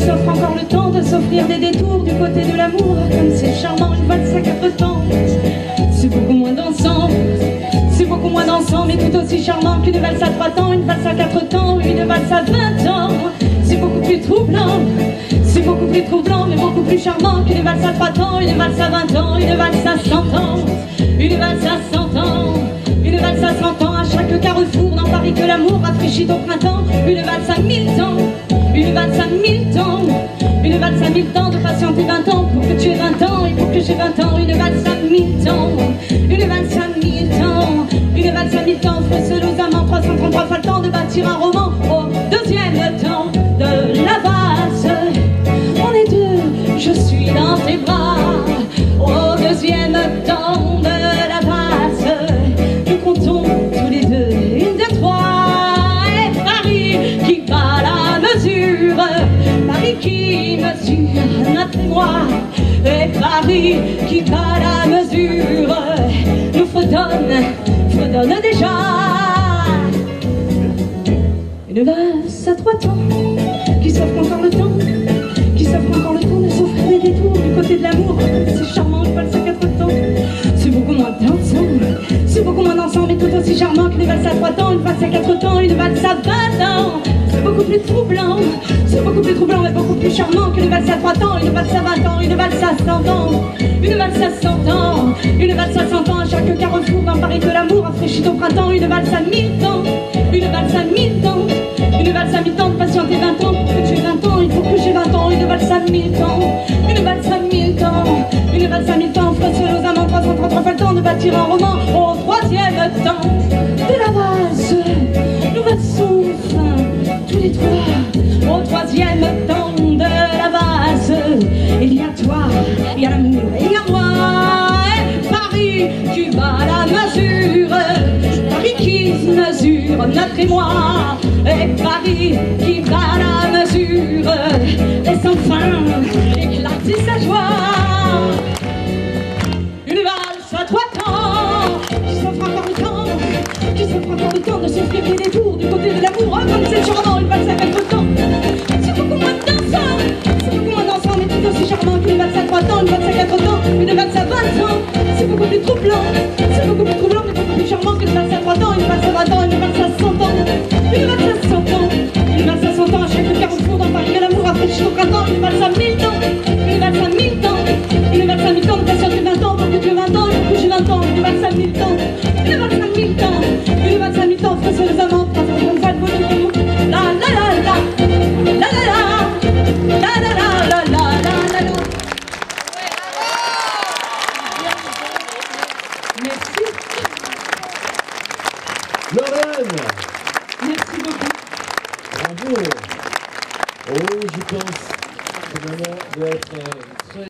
s'offre encore le temps de s'offrir des détours du côté de l'amour. Comme c'est charmant, une valse à 4 temps. C'est beaucoup moins dansant, c'est beaucoup moins dansant, mais tout aussi charmant qu'une valse à 3 temps, une valse à 4 temps, une valse à 20 ans. C'est beaucoup plus troublant, c'est beaucoup plus troublant, mais beaucoup plus charmant qu'une valse à 3 temps, une valse à 20 ans, une valse à 100 ans, une valse à 100 ans, une valse à 100 ans, à chaque carrefour dans Paris que l'amour rafraîchit au printemps, une valse à 1000 ans, une valse à 1000 ans, une valse à 1000 ans, de patienter 20 ans pour que tu aies 20 ans et pour que j'ai 20 ans, une valse à 1000 ans, une valse à 1000 ans, une valse à 1000 ans, frais aux amants, 333 fois le temps de bâtir un roman au deuxième temps de la valse. On est deux, je suis dans tes bras, au deuxième temps de la valse. Nous comptons tous les deux, 1, 2, 3, et Paris qui bat la mesure, Paris qui mesure notre émoi, et Paris qui bat la mesure, nous fredonne déjà une valse à 3 temps, qui s'offre encore le temps, qui s'offre encore le temps de s'offrir des détours du côté de l'amour. C'est charmant, une valse à 4 temps, c'est beaucoup moins dansant, c'est beaucoup moins dansant, mais tout aussi charmant qu'une valse à 3 temps, une valse à 4 temps, une valse à 20 ans. C'est beaucoup plus troublant, c'est beaucoup plus troublant, mais beaucoup plus charmant qu'une valse à 3 temps, une valse à 20 ans, une valse à 100 ans, une valse à 100 ans, une valse à 100 ans, à chaque carrefour dans Paris que l'amour rafraîchit au printemps, une valse à 1000 ans, une valse à 1000 ans, une valse à 1000 ans, de patienter 20 ans pour que tu aies 20 ans, il faut que j'ai 20 ans, une valse à 1000 ans, une valse à 1000 ans, une valse à 1000 ans, frais aux amants, 333 fois le temps de bâtir un roman au troisième temps de la valse. Nous valsons enfin tous les trois au troisième temps de la valse. Il y a toi, il y a l'amour, il y a moi, et Paris qui bat la mesure, Paris qui mesure notre émoi, et Paris qui bat la mesure, laisse enfin éclater sa joie. Une valse à 3 temps, qui s'offre encore le temps, qui s'offre encore le temps de s'offrir des détours du côté de l'amour, comme c'est charmant, une valse à 4 temps. C'est beaucoup moins dansant, c'est beaucoup moins dansant, mais tout aussi charmant qu'une valse à 3 temps, une valse à 4 temps, une valse à 20 ans. C'est beaucoup plus troublant, c'est beaucoup plus troublant, mais beaucoup plus charmant qu'une valse à 3 temps, une valse à 20 ans, une valse à 100 ans, une valse à 100 ans, une valse à 100 ans, à chaque carrefour dans Paris que l'amour rafraîchit au printemps, une valse à 1000 ans, une valse à 1000 ans, une valse à 1000 ans, de patienter 20 ans pour que tu aies 20 ans et pour que j'ai 20 ans, une valse à 1000 ans, une valse à 1000 ans, une valse à 1000 ans, frais sur les amants, 335 fois le temps, la la la la, la la la, la la la la la la la. Merci. Lauriane, Merci beaucoup. bravo. Oh, je pense que maman doit être très